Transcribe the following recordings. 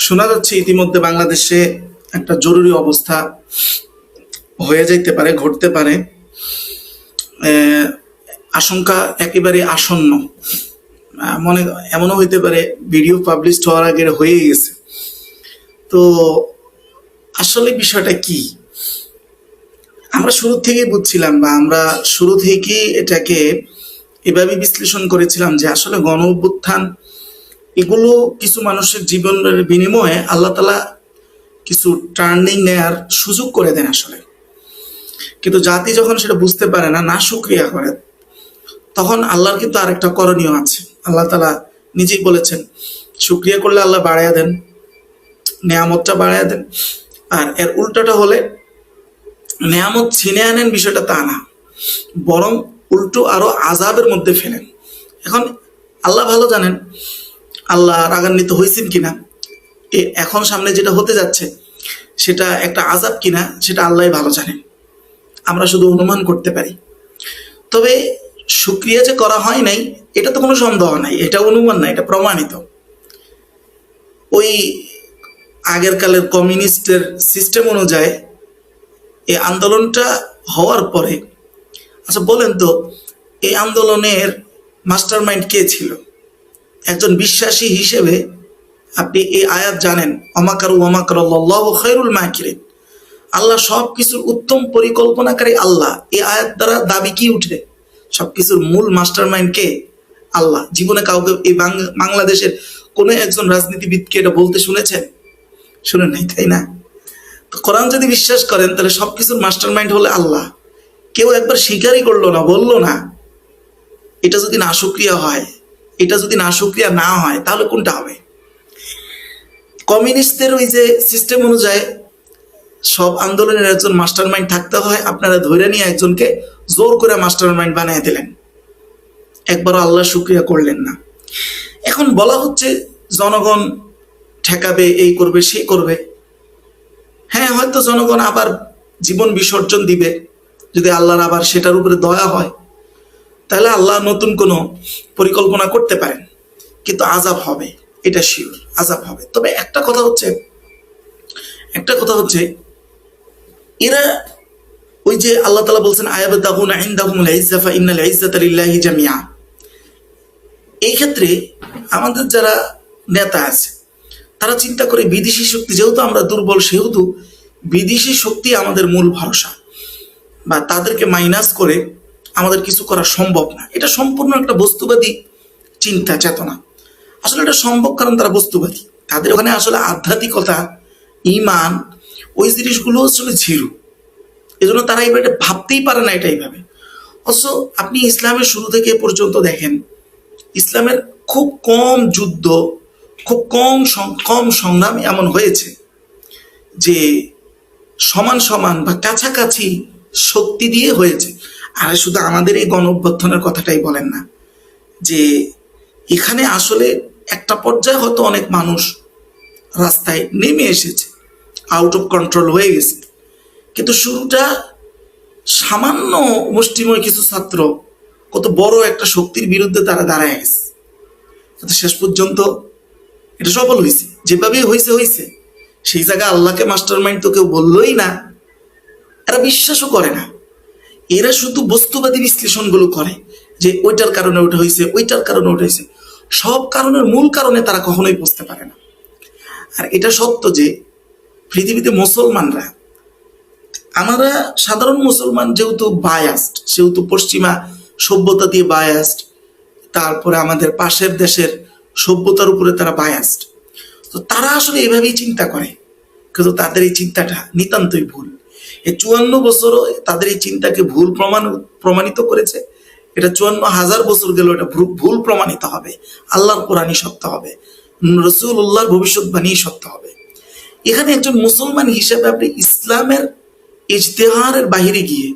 শোনা যাচ্ছে ইতিমধ্যে বাংলাদেশে একটা জরুরি অবস্থা হয়ে যাইতে পারে, ঘটতে পারে। আহ, আশঙ্কা একেবারে আসন্ন। মনে এমনও হইতে পারে ভিডিও পাবলিশ হওয়ার আগে হয়ে গেছে। তো আসলে বিষয়টা কি, আমরা শুরু থেকেই বুঝছিলাম বা আমরা শুরু থেকেই এটাকে এভাবে বিশ্লেষণ করেছিলাম যে আসলে গণ অভ্যুত্থান এগুলো কিছু মানুষের জীবনের বিনিময়ে আল্লাহ তালা কিছু টার্নিং নেয়ার সুযোগ করে দেন আসলে। কিন্তু জাতি যখন সেটা বুঝতে পারে না, না সুক্রিয়া করে, তখন আল্লাহর কিন্তু আরেকটা করণীয় আছে। আল্লাহ তালা নিজেই বলেছেন, সুক্রিয়া করলে আল্লাহ বাড়াইয়া দেন, নেয়ামতটা বাড়াইয়া দেন। আর এর উল্টাটা হলে নেয়ামত ছিনে আনেন, বিষয়টা তা না, বরং উল্টো আরো আজাবের মধ্যে ফেলেন। এখন আল্লাহ ভালো জানেন আল্লাহ রাগান্বিত হয়েছেন কিনা, এখন সামনে যেটা হতে যাচ্ছে সেটা একটা আজাব কিনা, সেটা আল্লাহ ভালো জানেন, আমরা শুধু অনুমান করতে পারি। তবে শুক্রিয়া যে করা হয় নাই এটা তো কোনো সন্দেহ নাই, এটা অনুমান না, এটা প্রমাণিত। ওই আগের কালের কমিউনিস্টের সিস্টেম অনুযায়ী এই আন্দোলনটা হওয়ার পরে, আচ্ছা বলেন তো, এই আন্দোলনের মাস্টার মাইন্ড কে ছিল? একজন বিশ্বাসী হিসেবে আপনি এই আয়াত জানেন, অমাকারু ওয়ামাকারাল্লাহু খায়রুল মাকিরিন, আল্লাহ সব কিছুর উত্তম পরিকল্পনাকারী আল্লাহ। এই আয়াত দ্বারা দাবি কি উঠে? সবকিছুর মূল মাস্টার মাইন্ড কে? আল্লাহ। জীবনে কাউকে এই বাংলাদেশের কোনো একজন রাজনীতিবিদকে এটা বলতে শুনেছেন? শুনেন নাই, তাই না? তো কোরআন যদি বিশ্বাস করেন তাহলে সবকিছুর মাস্টার মাইন্ড হলে আল্লাহ। কেউ একবার স্বীকারই করলো না, বললো না। এটা যদি না সুক্রিয়া হয়, এটা যদি না সুক্রিয়া না হয়, তাহলে কোনটা হবে? কমিউনিস্টদের ওই যে সিস্টেম অনুযায়ী সব আন্দোলনের একজন মাস্টার মাইন্ড থাকতে হয়, আপনারা ধরে নিয়ে একজনকে জোর করে মাস্টার মাইন্ড বানিয়ে দিলেন, একবারও আল্লাহ শুক্রিয়া করলেন না। এখন বলা হচ্ছে জনগণ ঠেকাবে, এই করবে, সেই করবে। হ্যাঁ, হয়তো জনগণ আবার জীবন বিসর্জন দিবে, যদি আল্লাহর আবার সেটার উপরে দয়া হয়, তাহলে আল্লাহ নতুন কোনো পরিকল্পনা করতে পারেন। কিন্তু আযাব হবে, এটা শিওর, আযাব হবে। তবে একটা কথা হচ্ছে এরা ওই যে আল্লাহ তাআলা বলছেন আয়াবতাগুনা ইনদাহুমুল ইজ্জা ফা ইন্নাল ইজ্জাতা লিল্লাহি জামিআ। এই ক্ষেত্রে আমাদের যারা নেতা আছে তারা চিন্তা করে বিদেশি শক্তি, যেহেতু আমরা দুর্বল সেহেতু বিদেশি শক্তি আমাদের মূল ভরসা, বা তাদেরকে মাইনাস করে আমাদের কিছু করা সম্ভব না। এটা সম্পূর্ণ একটা বস্তুবাদী চিন্তা চেতনা। আসলে এটা সম্ভব, কারণ তারা বস্তুবাদী। তাদের ওখানে আসলে আধ্যাত্মিকতা, ইমান, ওই জিনিসগুলো আসলে জিরো। এজন্য তারা এবার এটা ভাবতেই পারে না এটা এইভাবে। অথচ আপনি ইসলামের শুরু থেকে এ পর্যন্ত দেখেন, ইসলামের খুব কম যুদ্ধ, খুব কম সংগ্রাম এমন হয়েছে যে সমান সমান বা কাছাকাছি শক্তি দিয়ে হয়েছে। আর শুধু আমাদের এই গণ অভ্যুত্থানের কথাটাই বলেন না, যে এখানে আসলে একটা পর্যায়ে হয়তো অনেক মানুষ রাস্তায় নেমে এসেছে, আউট অফ কন্ট্রোল হয়ে গেছে, কিন্তু শুরুটা সামান্য মুষ্টিময় কিছু ছাত্র কত বড় একটা শক্তির বিরুদ্ধে তারা দাঁড়ায় গেছে, কিন্তু শেষ পর্যন্ত এটা সফল হয়েছে। যেভাবেই হয়েছে সেই জায়গায় আল্লাহকে মাস্টার মাইন্ড তো কেউ বললোই না, এরা বিশ্বাসও করে না। এরা শুধু বস্তুবাদী বিশ্লেষণগুলো করে যে ওইটার কারণে ওটা হয়েছে, ওইটার কারণে ওটা হয়েছে। সব কারণের মূল কারণে তারা কখনোই বুঝতে পারে না। আর এটা সত্য যে পৃথিবীতে মুসলমানরা, আমরা সাধারণ মুসলমান যেহেতু বায়াসড, সেহেতু পশ্চিমা সভ্যতা দিয়ে বায়াসড, তারপরে আমাদের পাশের দেশের সভ্যতার উপরে তারা বায়াসড। তো তারা আসলে এভাবেই চিন্তা করে, কিন্তু তাদের এই চিন্তাটা নিতান্তই ভুল। এই 54 বছরও তাদের এই চিন্তাকে ভুল প্রমাণিত করেছে। এটা 54,000 বছর গেল, এটা ভুল প্রমাণিত হবে। আল্লাহর কোরআনই সত্য হবে, রাসূলুল্লাহর ভবিষ্যৎবাণী সত্য হবে। এখানে একজন মুসলমান হিসেবে আপনি ইসলামের ইজতেহারের বাহিরে গিয়ে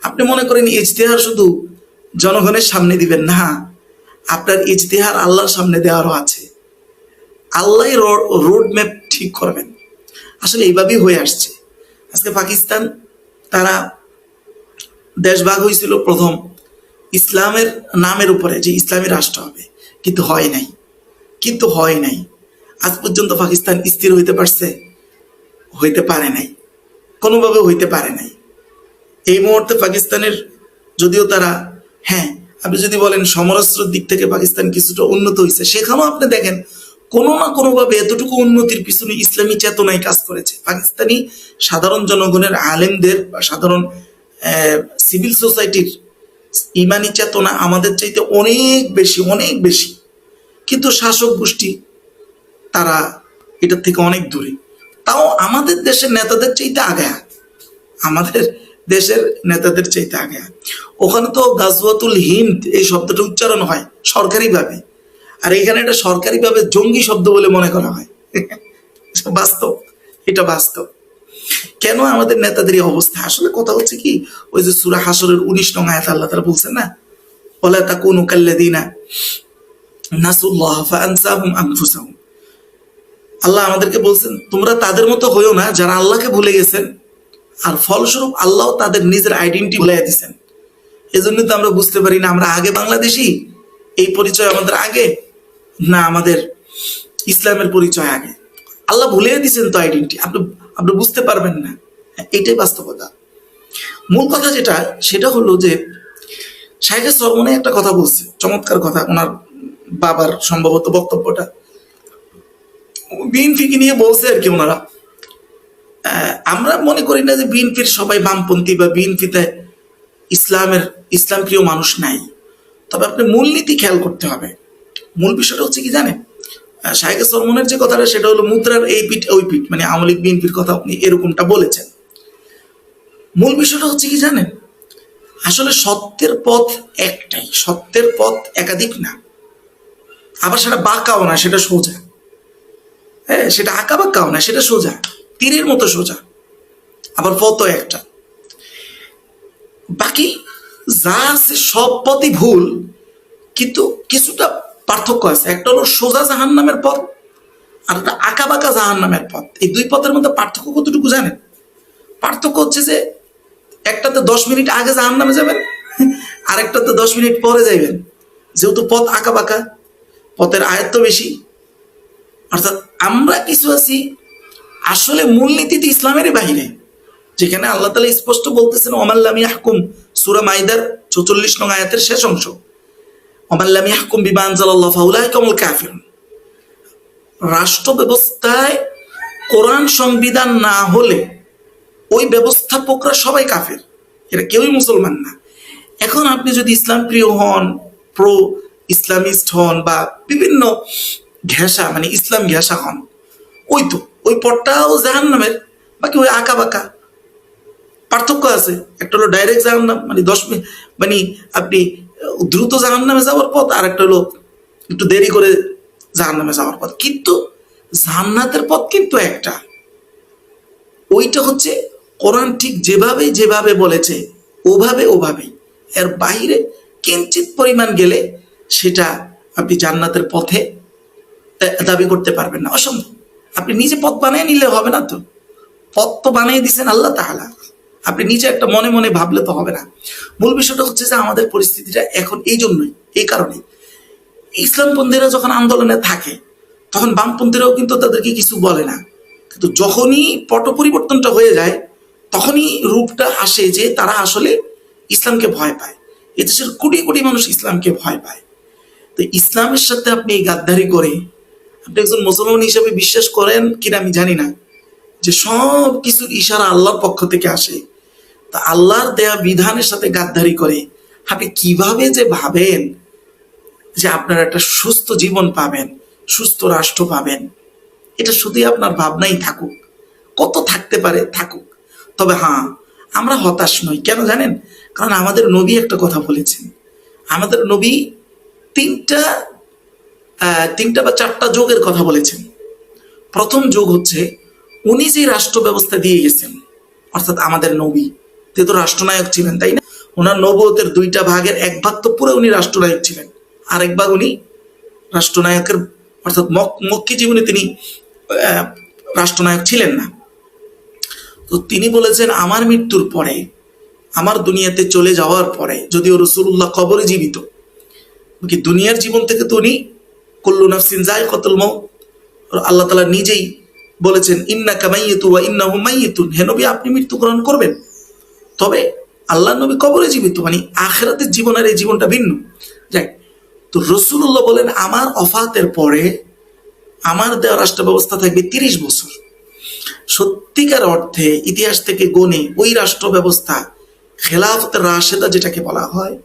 আপনি মনে করেন ইজতেহার শুধু জনগণের সামনে দিবেন না, আপনার ইজতেহার আল্লাহর সামনে দেওয়ারও আছে। আল্লাহ রোড ম্যাপ ঠিক করবেন। আসলে এইভাবেই হয়ে আসছে। আজকে পাকিস্তান, তারা দেশভাগ হয়েছিল প্রথম ইসলামের নামের উপরে, যে ইসলামী রাষ্ট্র হবে, কিন্তু হয় নাই। আজ পর্যন্ত পাকিস্তান স্থির হইতে পারছে? হইতে পারে নাই, কোনোভাবে হইতে পারে নাই। এই মুহূর্তে পাকিস্তানের, যদিও তারা, হ্যাঁ আপনি যদি বলেন সমরাস্ত্রের দিক থেকে পাকিস্তান কিছুটা উন্নত হয়েছে, সেখানেও আপনি দেখেন কোনো না কোনোভাবে এতটুকু উন্নতির পিছনে ইসলামী চেতনায় কাজ করেছে। পাকিস্তানি সাধারণ জনগণের, আলেমদের বা সাধারণ সিভিল সোসাইটির ইমানি চেতনা আমাদের চাইতে অনেক বেশি, অনেক বেশি। কিন্তু শাসক গোষ্ঠী তারা এটার থেকে অনেক দূরে। তাও আমাদের দেশের নেতাদের চাইতে আগে, আমাদের দেশের নেতাদের চাইতে আগে। ওখানে তো গাজওয়াতুল হিন্দ এই শব্দটা উচ্চারণ হয় সরকারিভাবে, আর এখানে এটা সরকারিভাবে জঙ্গি শব্দ বলে মনে করা হয়। বাস্তব, এটা বাস্তব। কেন আমাদের নেতাদের এই অবস্থা? আসলে কথা হচ্ছে কি, ওই যে সূরা হাশরের 19 নং আয়াতে আল্লাহ তাআলা বলছেন না, ওয়ালা তাকুনু কাল্লাযিনা নাসুল্লাহ ফাআনসাহুম আনফুসাহুম। আল্লাহ আমাদেরকে বলছেন তোমরা তাদের মতো হইও না যারা আল্লাহকে ভুলে গেছেন, আর ফলস্বরূপ আল্লাহ তাদের নিজের আইডেন্টিটি ভুলে দিয়েছেন। এজন্য তো আমরা বুঝতে পারি না আমরা আগে বাংলাদেশি, এই পরিচয় আমাদের আগে, না আমাদের ইসলামের পরিচয় আগে। আল্লাহ ভুলে দিয়েছেন তো আইডেন্টিটি, আপনি বুঝতে পারবেন না। এটাই বাস্তবতা। মূল কথা যেটা, সেটা হলো যে শাইখে সরমনে একটা কথা বলছে, চমৎকার কথা, ওনার বাবার সম্ভবত বক্তব্যটা বিএনপিকে নিয়ে বলছে আর কি। ওনারা, আমরা মনে করি না যে বিএনপির সবাই বামপন্থী বা বিএনপিতে ইসলাম প্রিয় মানুষ নাই। তবে আপনি মূলনীতি খেয়াল করতে হবে। মূল বিষয়টা হচ্ছে কি জানেন, শাইখে সরমনের যে কথাটা, সেটা হলো মুদ্রার এই পিঠ ওই পিঠ, মানে আওয়ামী লীগ বিএনপির কথা আপনি এরকমটা বলেছেন। মূল বিষয়টা হচ্ছে কি জানেন, আসলে সত্যের পথ একটাই, সত্যের পথ একাধিক না। আবার সেটা বাঁকাও না, সেটা সোজা। হ্যাঁ, সেটা আঁকা বাঁকাও না, সেটা সোজা, তীরের মতো সোজা। আবার পথও একটা। বাকি যা আছে সব পথই ভুল, কিন্তু কিছুটা পার্থক্য আছে। একটা হলো সোজা জাহান্নামের পথ, আর একটা আঁকা বাঁকা জাহান্নামের পথ। এই দুই পথের মধ্যে পার্থক্য কতটুকু জানেন? পার্থক্য হচ্ছে যে একটাতে 10 মিনিট আগে জাহান্নামে যাবেন, আর একটাতে 10 মিনিট পরে যাইবেন। যেহেতু পথ আঁকা বাঁকা, পথের আয়ত্ত বেশি। অর্থাৎ আমরা কিছু আছি আসলে মূলনীতিতে ইসলামেরই বাহিরে, যেখানে আল্লাহ তাআলা স্পষ্ট বলতেছেন ওমাল্লাম ইয়াহকুম, সূরা মাইদার 44 নং আয়াতের শেষ অংশ, ওমাল্লাম ইয়াহকুম বিমা আনজালাল্লাহু ফাউলাইকা হুমুল কাফিরুন। রাষ্ট্র ব্যবস্থায় কোরআন সংবিধান না হলে ওই ব্যবস্থাপকরা সবাই কাফের, এরা কেউই মুসলমান না। এখন আপনি যদি ইসলাম প্রিয় হন, প্রো ইসলামিস্ট হন, বা বিভিন্ন ঘেঁষা মানে ইসলাম ঘেঁষা হন, ওই পথটাও জাহান্নামের, বাকি ওই আঁকা বাঁকা। পার্থক্য আছে, একটা হলো ডাইরেক্ট জাহান্নাম, মানে 10 মিনিট, মানে আপনি দ্রুত জাহান্নামে যাওয়ার পথ, আর একটা হলো একটু দেরি করে জাহান্নামে যাওয়ার পথ। কিন্তু জান্নাতের পথ কিন্তু একটা। ওইটা হচ্ছে কোরআন ঠিক যেভাবে বলেছে ওভাবেই। এর বাইরে কিঞ্চিত পরিমাণ গেলে সেটা আপনি জান্নাতের পথে দাবি করতে পারবেন না, অসম্ভব। আপনি নিজে পথ বানিয়ে নিলে হবে না তো, পথ তো বানিয়ে দিচ্ছেন আল্লাহ তাআলা। আপনি নিজে একটা মনে মনে ভাবলে তো হবে না। মূল বিষয়টা হচ্ছে যে আমাদের পরিস্থিতিটা এখন এই জন্যই, এই কারণে ইসলামপন্থীরা যখন আন্দোলনে থাকে তখন বামপন্থীরাও কিন্তু তাদেরকে কিছু বলে না। কিন্তু যখনই পট পরিবর্তনটা হয়ে যায়, তখনই রূপটা আসে যে তারা আসলে ইসলামকে ভয় পায়। এদেশের কোটি কোটি মানুষ ইসলামকে ভয় পায়। তো ইসলামের সাথে আপনি গাদ্দারি করে, আপনি একজন মুসলমান হিসেবে বিশ্বাস করেন কিনা আমি জানি না, যে সব কিছুর ইশারা আল্লাহর পক্ষ থেকে আসে। তা আল্লাহর দেয়া বিধানের সাথে গাদ্দারি করে আপনি কিভাবে যে ভাবেন যে আপনার একটা সুস্থ জীবন পাবেন, সুস্থ রাষ্ট্র পাবেন, এটা শুধুই আপনার ভাবনাই থাকুক, কত থাকতে পারে থাকুক। তবে হ্যাঁ, আমরা হতাশ নই। কেন জানেন? কারণ আমাদের নবী একটা কথা বলেছেন। আমাদের নবী তিনটা বা চারটা যোগের কথা বলেছেন। প্রথম যোগ হচ্ছে উনি যে রাষ্ট্র ব্যবস্থা দিয়ে গেছেন, অর্থাৎ আমাদের নবী তিনি তো রাষ্ট্রনায়ক ছিলেন, তাই না? ওনার নবুয়তের 2টা ভাগের 1 ভাগ তো পুরো উনি রাষ্ট্রনায়ক ছিলেন, আরেক ভাগ উনি রাষ্ট্রনায়কের, অর্থাৎ মক্কি জীবনে তিনি রাষ্ট্রনায়ক ছিলেন না। তো তিনি বলেছেন আমার মৃত্যুর পরে, আমার দুনিয়াতে চলে যাওয়ার পরে, যদিও রাসূলুল্লাহ কবরে জীবিত, কি দুনিয়ার জীবন থেকে তো উনি কুল্লু নাফসিন যায়কাতুল মাউত, আল্লাহ তাআলা নিজেই বলেছেন ইন্নাকা মাইয়িতু ওয়া ইন্নাহুম মাইয়িতুন, হে নবী আপনি মৃত্যুবরণ করবেন, তবে আল্লাহ নবী কবরে জীবিত, মানে আখিরাতের জীবন আর এই জীবনটা ভিন্ন। যাই, তো রাসূলুল্লাহ বলেন আমার ওফাতের পরে আমার দেওয়া রাষ্ট্র ব্যবস্থা থাকবে 30 বছর। সত্যিকার অর্থে ইতিহাস থেকে গণে ওই রাষ্ট্র ব্যবস্থা খেলাফত রাশেদা যেটাকে বলা হয়,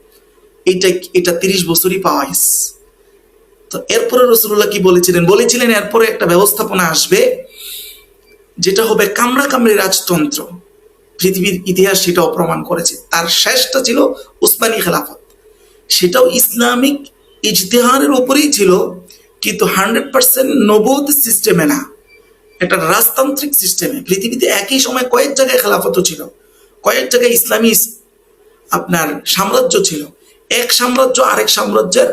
এটা 30 বছরই পাওয়া গেছে। তো এরপরে রাসূলুল্লাহ কি বলেছিলেন এরপরে একটা ব্যবস্থাপনা আসবে যেটা হবে কামড়া কামড়ি রাজতন্ত্র। পৃথিবীর ইতিহাস সেটাও প্রমাণ করেছে। তার শেষটা ছিল উসমানী খেলাফত, সেটাও ইসলামিক ইজতিহাদের উপরেই ছিল, কিন্তু 100% নবুয়ত সিস্টেমে না, একটা রাজতান্ত্রিক সিস্টেমে। পৃথিবীতে একই সময় কয়েক জায়গায় খেলাফত ছিল, কয়েক জায়গায় ইসলামী আপনার সাম্রাজ্য ছিল। এক সাম্রাজ্য আরেক সাম্রাজ্যের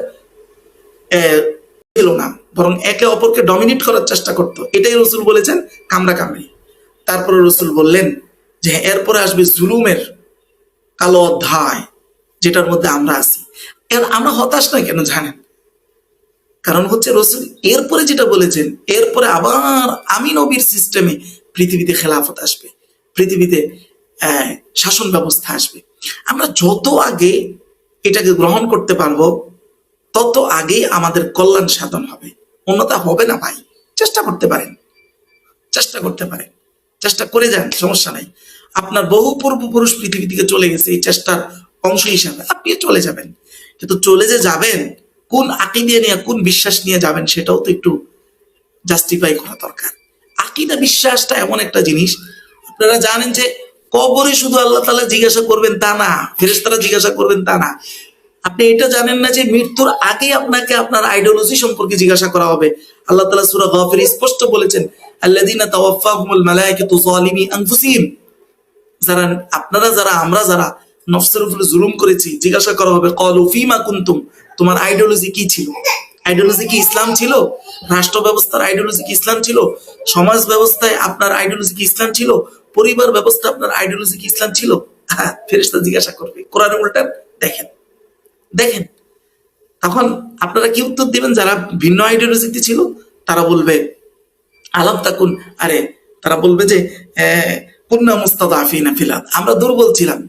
ছিল না, বরং একে অপরকে ডমিনেট করার চেষ্টা করতো। এটাই রসুল বলেছেন কামড়া কামড়ি। তারপরে রসুল বললেন যে এরপরে আসবে জুলুমের কালো অধ্যায়, যেটার মধ্যে আমরা আছি। আমরা হতাশ না কেন জানেন? কারণ হচ্ছে রসুল এরপরে যেটা বলেছেন, এরপরে আবার আমি নবীর সিস্টেমে পৃথিবীতে খেলাফত আসবে, পৃথিবীতে শাসন ব্যবস্থা আসবে। আমরা যত আগে এটাকে গ্রহণ করতে পারবো তত আগেই আমাদের কল্যাণ সাধন হবে, অন্যথা হবে না ভাই। চেষ্টা করতে পারেন, চেষ্টা করে যান, সমস্যা নাই। আপনার বহু পূর্বপুরুষ পৃথিবী থেকে চলে গেছে, এই চেষ্টার অংশ হিসাবে আপনি চলে যাবেন। কিন্তু চলে যে যাবেন, কোন আকীদা নিয়ে, কোন বিশ্বাস নিয়ে যাবেন সেটাও তো একটু জাস্টিফাই করা দরকার। আকীদা বিশ্বাসটা এমন একটা জিনিস, আপনারা জানেন যে কবরে শুধু আল্লাহ তাআলা জিজ্ঞাসা করবেন তা না, ফেরেশতারা জিজ্ঞাসা করবেন তা না। আপনি এটা জানেন না যে মৃত্যুর আগে আপনাকে আপনার আইডিওলজি সম্পর্কে জিজ্ঞাসা করা হবে। আল্লাহ তাআলা সূরা গাফির স্পষ্ট বলেছেন আল্লাযীনা তাওয়াফাহুমুল মালায়েকাতু যালিমি আনফুসিহিম, আমরা যারা নফসের উপরে জুলুম করেছি, জিজ্ঞাসা করা হবে ক্বালু ফীমা কুনতুম, তোমার আইডিওলজি কি ছিল? আইডিওলজি কি ইসলাম ছিল? রাষ্ট্র ব্যবস্থার আইডিওলজি কি ইসলাম ছিল? সমাজ ব্যবস্থায় আপনার আইডিওলজি কি ইসলাম ছিল? পরিবার ব্যবস্থা আপনার আইডিওলজি কি ইসলাম ছিল? হ্যাঁ, ফেরেশতা জিজ্ঞাসা করবে। কোরআনের উল্টা দেখেন, তখন আপনারা কি উত্তর দিবেন? যারা ভিন্ন আইডিওলজিতে ছিল তারা বলবে আলাম তাকুন, তারা বলবে যে কুন্না মুস্তাদাফিনা ফিল আরদ, আমরা দুর্বল ছিলাম,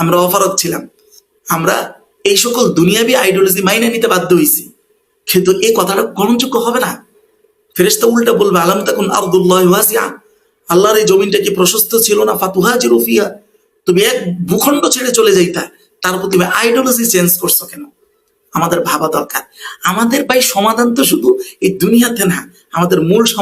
আমরা অপারগ ছিলাম, আমরা এই সকল দুনিয়াবি আইডিওলজি মাইনে নিতে বাধ্য হয়েছি। কিন্তু এই কথাটা গ্রহণযোগ্য হবে না। ফেরেশতা উল্টা বলবে আলাম তাকুন আরদুল্লাহি ওয়াসিআ, আল্লাহর এই জমিনটা কি প্রশস্ত ছিল না? ফাতুহাজিরু ফিহা, তুমি এক ভূখণ্ড ছেড়ে চলে যাইতা, তারপর তুমি আইডিওলজি চেঞ্জ করছো কেন? আমাদের ভাবা দরকার। আমাদের ভাই সমাধান তো শুধু এই দুনিয়াতে না, আমাদের মূল সমাধান